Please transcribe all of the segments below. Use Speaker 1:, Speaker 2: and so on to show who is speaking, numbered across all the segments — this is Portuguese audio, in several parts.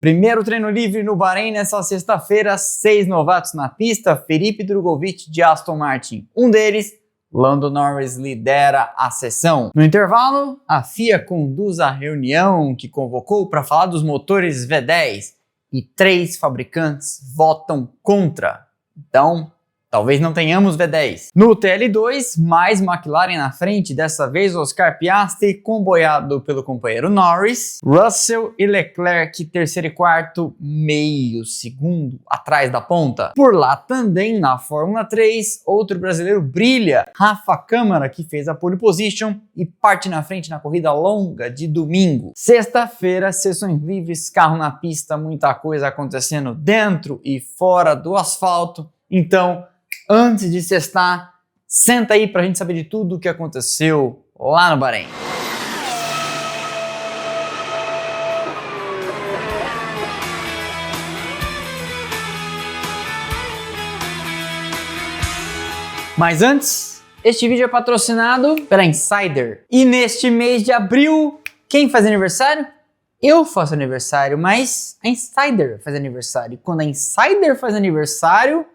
Speaker 1: Primeiro treino livre no Bahrein nessa sexta-feira, 6 novatos na pista, Felipe Drugovich de Aston Martin. Um deles, Lando Norris, lidera a sessão. No intervalo, a FIA conduz a reunião que convocou para falar dos motores V10 e 3 fabricantes votam contra. Então, talvez não tenhamos V10. No TL2, mais McLaren na frente, dessa vez Oscar Piastri, comboiado pelo companheiro Norris. Russell e Leclerc, terceiro e quarto, meio segundo atrás da ponta. Por lá também, na Fórmula 3, outro brasileiro brilha, Rafa Câmara, que fez a pole position e parte na frente na corrida longa de domingo. Sexta-feira, sessões livres, carro na pista, muita coisa acontecendo dentro e fora do asfalto. Então, antes de sextar, senta aí pra gente saber de tudo o que aconteceu lá no Bahrein. Mas antes, este vídeo é patrocinado pela Insider. E neste mês de abril, quem faz aniversário? Eu faço aniversário, mas a Insider faz aniversário. E quando a Insider faz aniversário,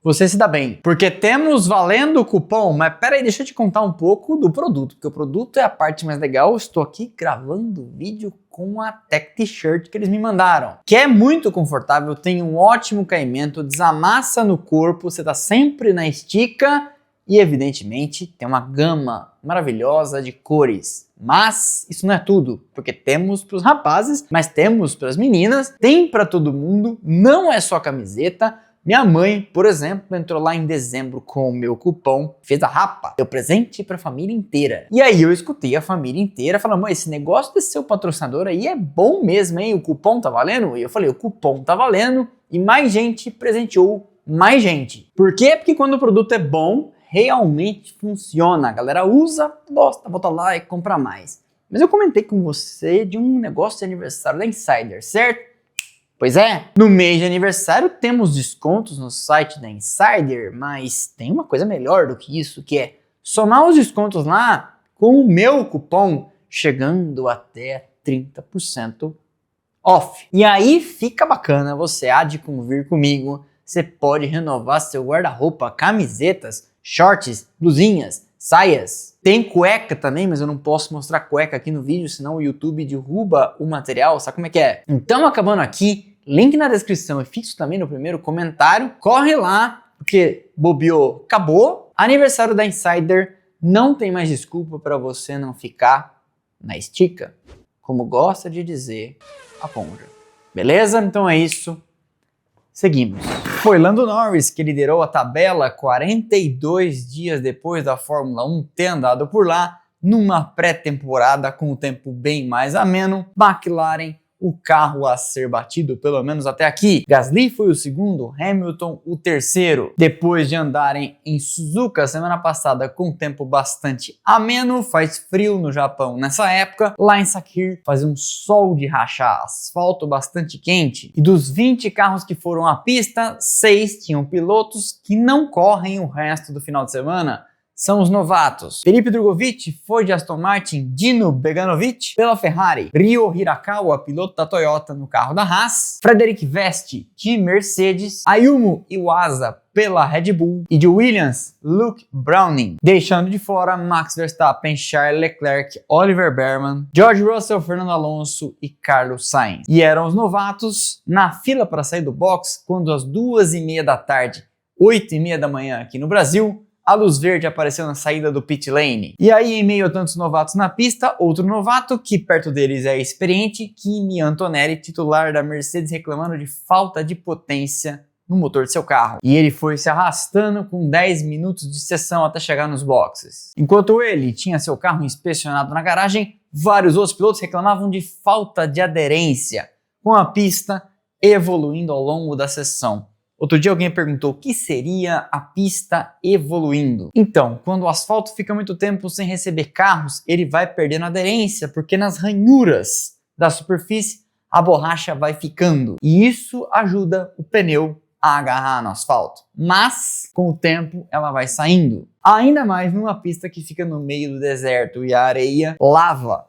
Speaker 1: você se dá bem, porque temos valendo o cupom, mas pera aí, deixa eu te contar um pouco do produto, porque o produto é a parte mais legal. Eu estou aqui gravando vídeo com a Tech T-shirt que eles me mandaram, que é muito confortável, tem um ótimo caimento, desamassa no corpo, você tá sempre na estica e evidentemente tem uma gama maravilhosa de cores. Mas isso não é tudo, porque temos para os rapazes, mas temos para as meninas, tem para todo mundo, não é só camiseta. Minha mãe, por exemplo, entrou lá em dezembro com o meu cupom, fez a rapa, deu presente pra família inteira. E aí eu escutei a família inteira falando: mãe, esse negócio desse seu patrocinador aí é bom mesmo, hein? O cupom tá valendo? E eu falei: o cupom tá valendo, e mais gente presenteou mais gente. Por quê? Porque quando o produto é bom, realmente funciona. A galera usa, gosta, volta lá e compra mais. Mas eu comentei com você de um negócio de aniversário da Insider, certo? Pois é, no mês de aniversário temos descontos no site da Insider, mas tem uma coisa melhor do que isso, que é somar os descontos lá com o meu cupom, chegando até 30% off. E aí fica bacana, você há de convir comigo, você pode renovar seu guarda-roupa, camisetas, shorts, blusinhas, saias. Tem cueca também, mas eu não posso mostrar cueca aqui no vídeo, senão o YouTube derruba o material, sabe como é que é? Então, acabando aqui, link na descrição e fixo também no primeiro comentário. Corre lá, porque bobeou, acabou. Aniversário da Insider, não tem mais desculpa para você não ficar na estica, como gosta de dizer a Ponja. Beleza? Então é isso. Seguimos. Foi Lando Norris que liderou a tabela 42 dias depois da Fórmula 1 ter andado por lá, numa pré-temporada com o tempo bem mais ameno. McLaren, o carro a ser batido, pelo menos até aqui. Gasly foi o segundo, Hamilton o terceiro. Depois de andarem em Suzuka semana passada com tempo bastante ameno, faz frio no Japão nessa época. Lá em Sakir fazia um sol de rachar, asfalto bastante quente. E dos 20 carros que foram à pista, 6 tinham pilotos que não correm o resto do final de semana. São os novatos. Felipe Drugovich foi de Aston Martin, Dino Beganovic pela Ferrari, Ryo Hirakawa, piloto da Toyota no carro da Haas, Frederic Vesti de Mercedes, Ayumu Iwasa pela Red Bull e de Williams, Luke Browning, deixando de fora Max Verstappen, Charles Leclerc, Oliver Behrman, George Russell, Fernando Alonso e Carlos Sainz. E eram os novatos na fila para sair do box quando às 2h30 da tarde, 8h30 da manhã aqui no Brasil, a luz verde apareceu na saída do pit lane. E aí, em meio a tantos novatos na pista, outro novato, que perto deles é experiente, Kimi Antonelli, titular da Mercedes, reclamando de falta de potência no motor de seu carro. E ele foi se arrastando com 10 minutos de sessão até chegar nos boxes. Enquanto ele tinha seu carro inspecionado na garagem, vários outros pilotos reclamavam de falta de aderência, com a pista evoluindo ao longo da sessão. Outro dia alguém perguntou o que seria a pista evoluindo. Então, quando o asfalto fica muito tempo sem receber carros, ele vai perdendo aderência, porque nas ranhuras da superfície a borracha vai ficando. E isso ajuda o pneu a agarrar no asfalto. Mas, com o tempo, ela vai saindo. Ainda mais numa pista que fica no meio do deserto e a areia lava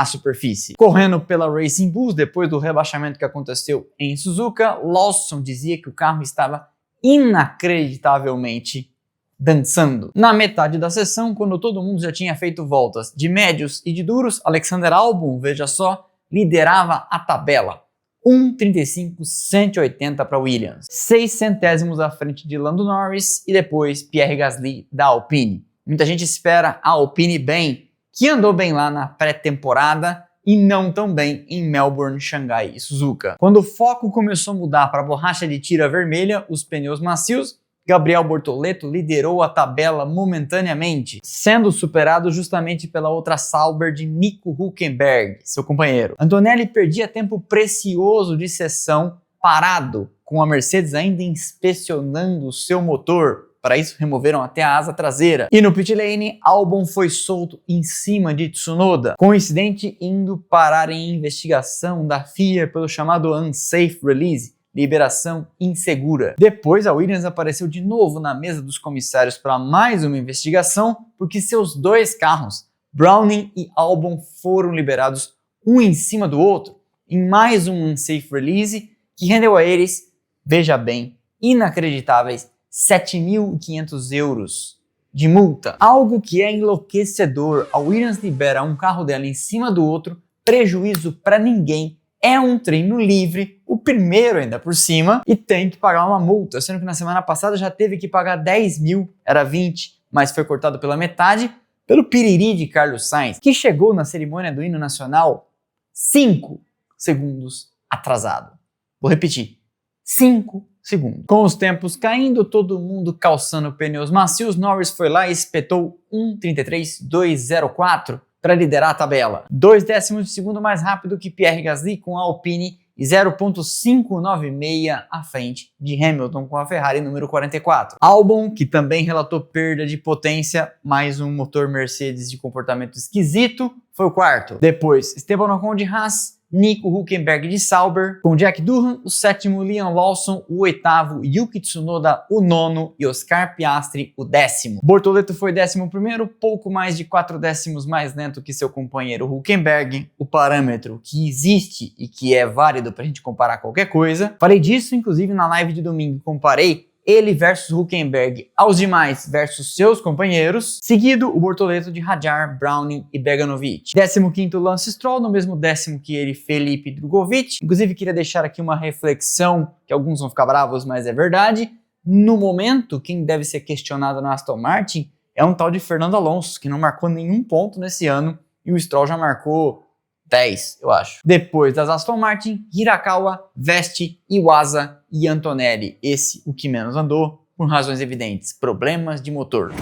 Speaker 1: à superfície. Correndo pela Racing Bulls, depois do rebaixamento que aconteceu em Suzuka, Lawson dizia que o carro estava inacreditavelmente dançando. Na metade da sessão, quando todo mundo já tinha feito voltas de médios e de duros, Alexander Albon, veja só, liderava a tabela. 1:35.180 para Williams. 6 centésimos à frente de Lando Norris e depois Pierre Gasly da Alpine. Muita gente espera a Alpine bem, que andou bem lá na pré-temporada e não tão bem em Melbourne, Xangai e Suzuka. Quando o foco começou a mudar para a borracha de tira vermelha, os pneus macios, Gabriel Bortoleto liderou a tabela momentaneamente, sendo superado justamente pela outra Sauber de Nico Hülkenberg, seu companheiro. Antonelli perdia tempo precioso de sessão parado, com a Mercedes ainda inspecionando o seu motor. Para isso, removeram até a asa traseira. E no pit lane, Albon foi solto em cima de Tsunoda, com o incidente indo parar em investigação da FIA pelo chamado Unsafe Release, liberação insegura. Depois, a Williams apareceu de novo na mesa dos comissários para mais uma investigação, porque seus dois carros, Browning e Albon, foram liberados um em cima do outro, em mais um Unsafe Release, que rendeu a eles, veja bem, inacreditáveis 7.500 euros de multa. Algo que é enlouquecedor. A Williams libera um carro dela em cima do outro, prejuízo para ninguém, é um treino livre, o primeiro ainda por cima, e tem que pagar uma multa, sendo que na semana passada já teve que pagar 10 mil, era 20, mas foi cortado pela metade, pelo piriri de Carlos Sainz, que chegou na cerimônia do hino nacional 5 segundos atrasado. Vou repetir, 5 segundos. Com os tempos caindo, todo mundo calçando pneus macios, Norris foi lá e espetou 1:33.204 para liderar a tabela. 2 décimos de segundo mais rápido que Pierre Gasly com a Alpine e 0.596 à frente de Hamilton com a Ferrari número 44. Albon, que também relatou perda de potência, mais um motor Mercedes de comportamento esquisito, foi o quarto. Depois, Esteban Ocon de Haas, Nico Hülkenberg de Sauber, com Jack Durham, o sétimo Liam Lawson, o oitavo Yuki Tsunoda, o nono e Oscar Piastri, o 10º. Bortoleto foi 11º, pouco mais de 4 décimos mais lento que seu companheiro Hülkenberg, o parâmetro que existe e que é válido para a gente comparar qualquer coisa. Falei disso inclusive na live de domingo, comparei ele versus Hülkenberg aos demais versus seus companheiros, seguido o Bortoleto de Hadjar, Browning e Beganovic. 15º Lance Stroll, no mesmo décimo que ele, Felipe Drugovich. Inclusive queria deixar aqui uma reflexão, que alguns vão ficar bravos, mas é verdade. No momento, quem deve ser questionado na Aston Martin é um tal de Fernando Alonso, que não marcou nenhum ponto nesse ano, e o Stroll já marcou 10, eu acho. Depois das Aston Martin, Hirakawa, Vesti, Iwasa e Antonelli. Esse o que menos andou, por razões evidentes, problemas de motor.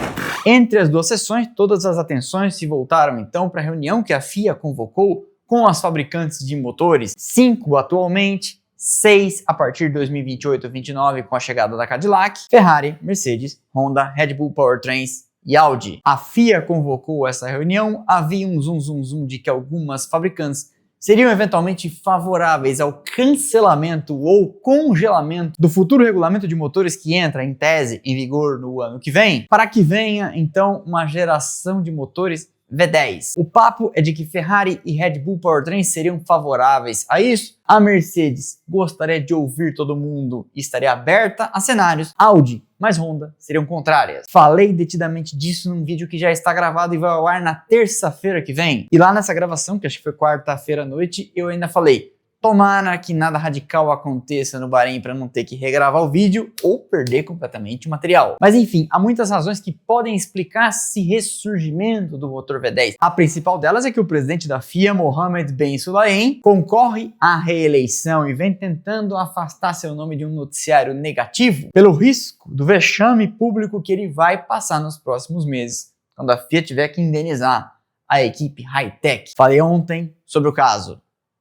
Speaker 1: Entre as duas sessões, todas as atenções se voltaram então para a reunião que a FIA convocou com as fabricantes de motores, 5 atualmente, 6 a partir de 2028-29 com a chegada da Cadillac, Ferrari, Mercedes, Honda, Red Bull Powertrains e Audi. A FIA convocou essa reunião, havia um zoom de que algumas fabricantes seriam eventualmente favoráveis ao cancelamento ou congelamento do futuro regulamento de motores que entra, em tese, em vigor no ano que vem, para que venha, então, uma geração de motores V10. O papo é de que Ferrari e Red Bull Powertrain seriam favoráveis a isso. A Mercedes gostaria de ouvir todo mundo e estaria aberta a cenários. Audi mais Honda seriam contrárias. Falei detidamente disso num vídeo que já está gravado e vai ao ar na terça-feira que vem. E lá nessa gravação, que acho que foi quarta-feira à noite, eu ainda falei: tomara que nada radical aconteça no Bahrein para não ter que regravar o vídeo ou perder completamente o material. Mas enfim, há muitas razões que podem explicar esse ressurgimento do motor V10. A principal delas é que o presidente da FIA, Mohammed Ben Sulayem, concorre à reeleição e vem tentando afastar seu nome de um noticiário negativo pelo risco do vexame público que ele vai passar nos próximos meses, quando a FIA tiver que indenizar a equipe high-tech. Falei ontem sobre o caso.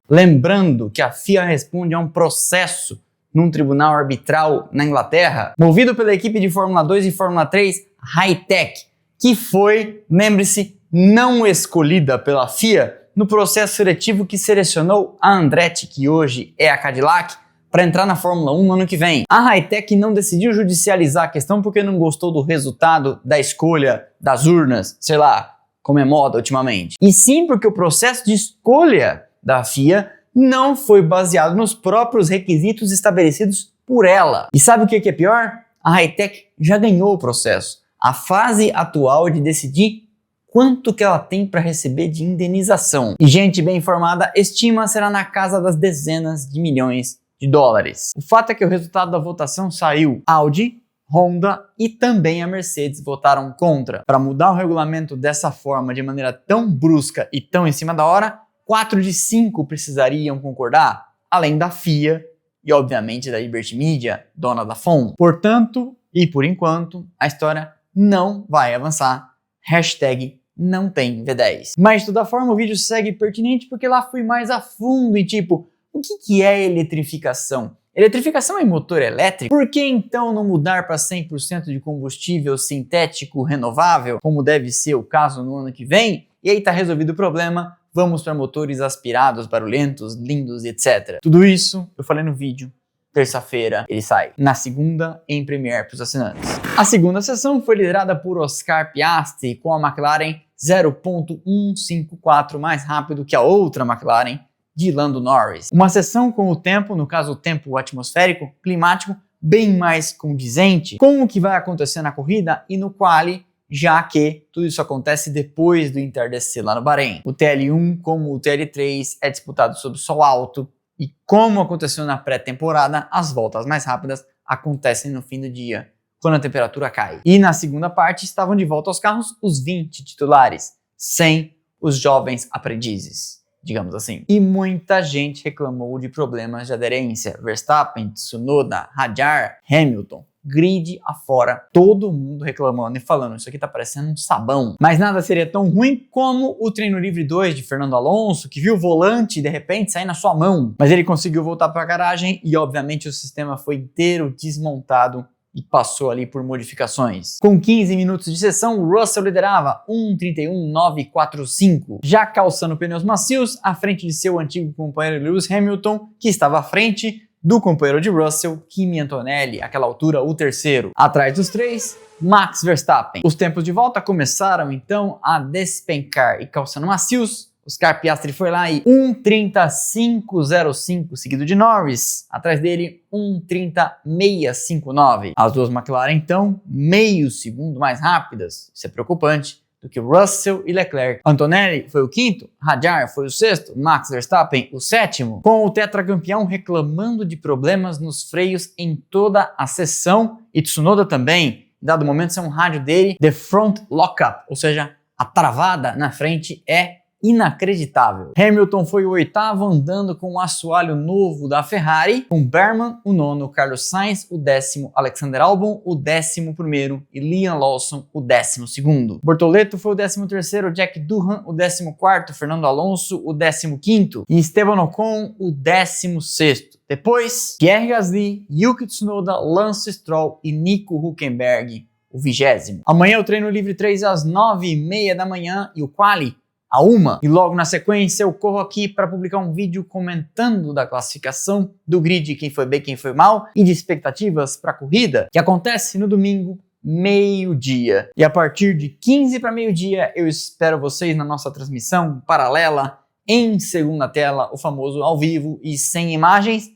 Speaker 1: Lembrando que a FIA responde a um processo num tribunal arbitral na Inglaterra, movido pela equipe de Fórmula 2 e Fórmula 3 High-Tech, que foi, lembre-se, não escolhida pela FIA no processo seletivo que selecionou a Andretti, que hoje é a Cadillac, para entrar na Fórmula 1 no ano que vem. A High-Tech não decidiu judicializar a questão porque não gostou do resultado da escolha das urnas, sei lá, como é moda ultimamente, e sim porque o processo de escolha da FIA não foi baseado nos próprios requisitos estabelecidos por ela. E sabe o que é pior? A Hi-Tech já ganhou o processo. A fase atual é de decidir quanto que ela tem para receber de indenização. E gente bem informada estima será na casa das dezenas de milhões de dólares. O fato é que o resultado da votação saiu. Audi, Honda e também a Mercedes votaram contra. Para mudar o regulamento dessa forma, de maneira tão brusca e tão em cima da hora, 4 de 5 precisariam concordar, além da FIA e obviamente da Liberty Media, dona da FOM. Portanto, e por enquanto, a história não vai avançar. Hashtag não tem V10. Mas de toda forma o vídeo segue pertinente porque lá fui mais a fundo e tipo, o que é eletrificação? Eletrificação é motor elétrico? Por que então não mudar para 100% de combustível sintético renovável, como deve ser o caso no ano que vem? E aí tá resolvido o problema, vamos para motores aspirados, barulhentos, lindos e etc. Tudo isso eu falei no vídeo. Terça-feira ele sai. Na segunda, em Premiere para os assinantes. A segunda sessão foi liderada por Oscar Piastri com a McLaren 0.154 mais rápido que a outra McLaren de Lando Norris. Uma sessão com o tempo, no caso o tempo atmosférico, climático, bem mais condizente com o que vai acontecer na corrida e no quali, já que tudo isso acontece depois do entardecer lá no Bahrein. O TL1, como o TL3, é disputado sob sol alto e como aconteceu na pré-temporada, as voltas mais rápidas acontecem no fim do dia, quando a temperatura cai. E na segunda parte estavam de volta aos carros os 20 titulares, sem os jovens aprendizes, digamos assim. E muita gente reclamou de problemas de aderência. Verstappen, Tsunoda, Hadjar, Hamilton, grid afora, todo mundo reclamando e falando, isso aqui tá parecendo um sabão. Mas nada seria tão ruim como o treino livre 2 de Fernando Alonso, que viu o volante de repente sair na sua mão. Mas ele conseguiu voltar para a garagem e obviamente o sistema foi inteiro desmontado e passou ali por modificações. Com 15 minutos de sessão, o Russell liderava 1:31.945, já calçando pneus macios à frente de seu antigo companheiro Lewis Hamilton, que estava à frente do companheiro de Russell, Kimi Antonelli, àquela altura o terceiro. Atrás dos três, Max Verstappen. Os tempos de volta começaram então a despencar e calçando macios, Oscar Piastri foi lá e 1:35.05 seguido de Norris, atrás dele 1:30.659. As duas McLaren então meio segundo mais rápidas, isso é preocupante, do que Russell e Leclerc. Antonelli foi o quinto, Hadjar foi o sexto, Max Verstappen o sétimo, com o tetracampeão reclamando de problemas nos freios em toda a sessão e Tsunoda também. Em dado momento, são um rádio dele, the front lockup, ou seja, a travada na frente é inacreditável. Hamilton foi o oitavo andando com o assoalho novo da Ferrari, com Berman o nono, Carlos Sainz o décimo, Alexander Albon o 11º e Liam Lawson o 12º. Bortoleto foi o 13º, Jack Doohan o 14º, Fernando Alonso o 15º e Esteban Ocon o 16º. Depois, Pierre Gasly, Yuki Tsunoda, Lance Stroll e Nico Hülkenberg o 20º. Amanhã o treino livre 3 às 9:30 da manhã e o quali a 1. E logo na sequência eu corro aqui para publicar um vídeo comentando da classificação do grid, quem foi bem, quem foi mal, e de expectativas para a corrida, que acontece no domingo, meio-dia. E a partir de 15 para meio-dia eu espero vocês na nossa transmissão paralela, em segunda tela, o famoso ao vivo e sem imagens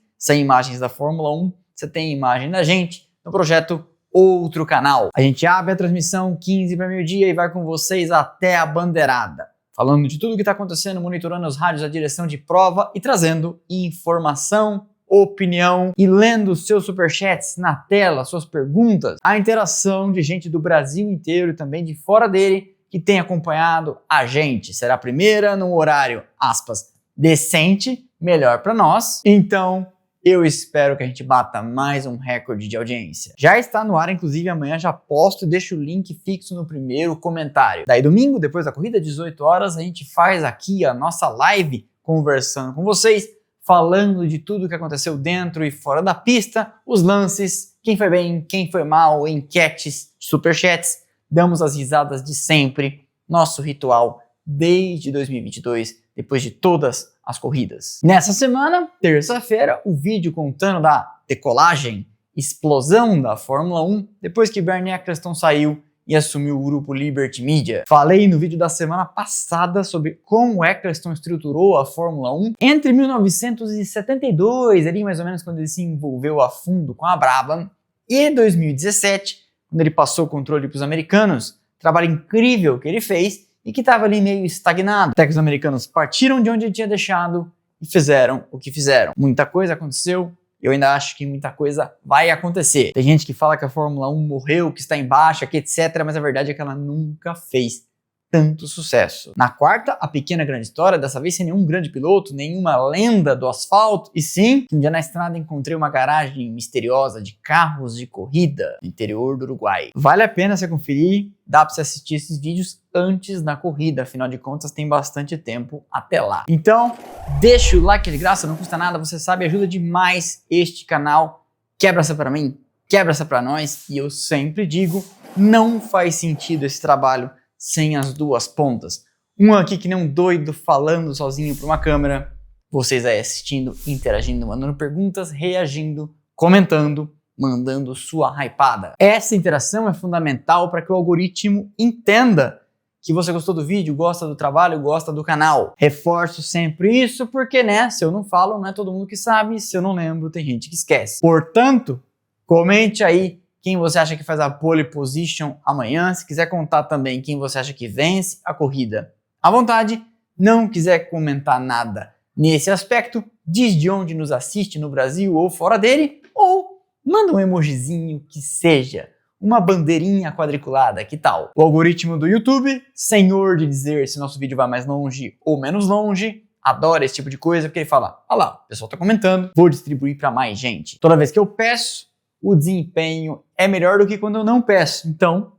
Speaker 1: da Fórmula 1, você tem imagem da gente no projeto Outro Canal. A gente abre a transmissão 15 para meio-dia e vai com vocês até a bandeirada, falando de tudo o que está acontecendo, monitorando os rádios da direção de prova e trazendo informação, opinião e lendo seus superchats na tela, suas perguntas, a interação de gente do Brasil inteiro e também de fora dele que tem acompanhado a gente. Será a primeira num horário, aspas, decente, melhor para nós. Então, eu espero que a gente bata mais um recorde de audiência. Já está no ar, inclusive amanhã já posto e deixo o link fixo no primeiro comentário. Daí domingo, depois da corrida, 18 horas, a gente faz aqui a nossa live conversando com vocês, falando de tudo que aconteceu dentro e fora da pista, os lances, quem foi bem, quem foi mal, enquetes, superchats, damos as risadas de sempre, nosso ritual desde 2022, depois de todas as corridas. Nessa semana, terça-feira, o vídeo contando da decolagem, explosão da Fórmula 1, depois que Bernie Eccleston saiu e assumiu o grupo Liberty Media. Falei no vídeo da semana passada sobre como o Eccleston estruturou a Fórmula 1 entre 1972, ali mais ou menos quando ele se envolveu a fundo com a Brabham, e 2017, quando ele passou o controle para os americanos. Trabalho incrível que ele fez e que estava ali meio estagnado. Até que os americanos partiram de onde ele tinha deixado e fizeram o que fizeram. Muita coisa aconteceu. Eu ainda acho que muita coisa vai acontecer. Tem gente que fala que a Fórmula 1 morreu, que está em baixa, que etc. Mas a verdade é que ela nunca fez tanto sucesso. Na quarta, a pequena grande história, dessa vez sem nenhum grande piloto, nenhuma lenda do asfalto, e sim, um dia na estrada encontrei uma garagem misteriosa de carros de corrida no interior do Uruguai. Vale a pena você conferir, dá pra você assistir esses vídeos antes da corrida, afinal de contas tem bastante tempo até lá. Então, deixa o like de graça, não custa nada, você sabe, ajuda demais este canal. Quebra essa pra mim, quebra essa pra nós, e eu sempre digo, não faz sentido esse trabalho sem as duas pontas. Um aqui que nem um doido falando sozinho para uma câmera, vocês aí assistindo, interagindo, mandando perguntas, reagindo, comentando, mandando sua hypada. Essa interação é fundamental para que o algoritmo entenda que você gostou do vídeo, gosta do trabalho, gosta do canal. Reforço sempre isso porque, né, se eu não falo, não é todo mundo que sabe, se eu não lembro, tem gente que esquece. Portanto, comente aí quem você acha que faz a pole position amanhã. Se quiser contar também quem você acha que vence a corrida, à vontade. Não quiser comentar nada nesse aspecto, diz de onde nos assiste no Brasil ou fora dele, ou manda um emojizinho que seja, uma bandeirinha quadriculada, que tal? O algoritmo do YouTube, senhor de dizer se nosso vídeo vai mais longe ou menos longe, adora esse tipo de coisa, porque ele fala, olha lá, o pessoal tá comentando, vou distribuir para mais gente. Toda vez que eu peço, o desempenho é melhor do que quando eu não peço. Então,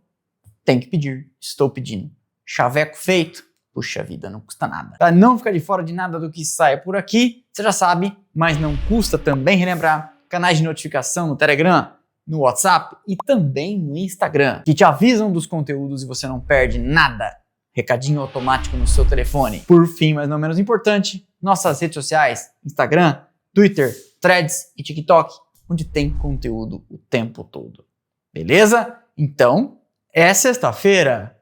Speaker 1: tem que pedir. Estou pedindo. Chaveco feito. Puxa vida, não custa nada. Para não ficar de fora de nada do que sai por aqui, você já sabe, mas não custa também relembrar canais de notificação no Telegram, no WhatsApp e também no Instagram, que te avisam dos conteúdos e você não perde nada. Recadinho automático no seu telefone. Por fim, mas não menos importante, nossas redes sociais, Instagram, Twitter, Threads e TikTok, onde tem conteúdo o tempo todo. Beleza? Então, é sexta-feira.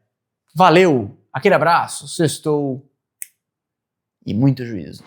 Speaker 1: Valeu! Aquele abraço, sextou e muito juízo.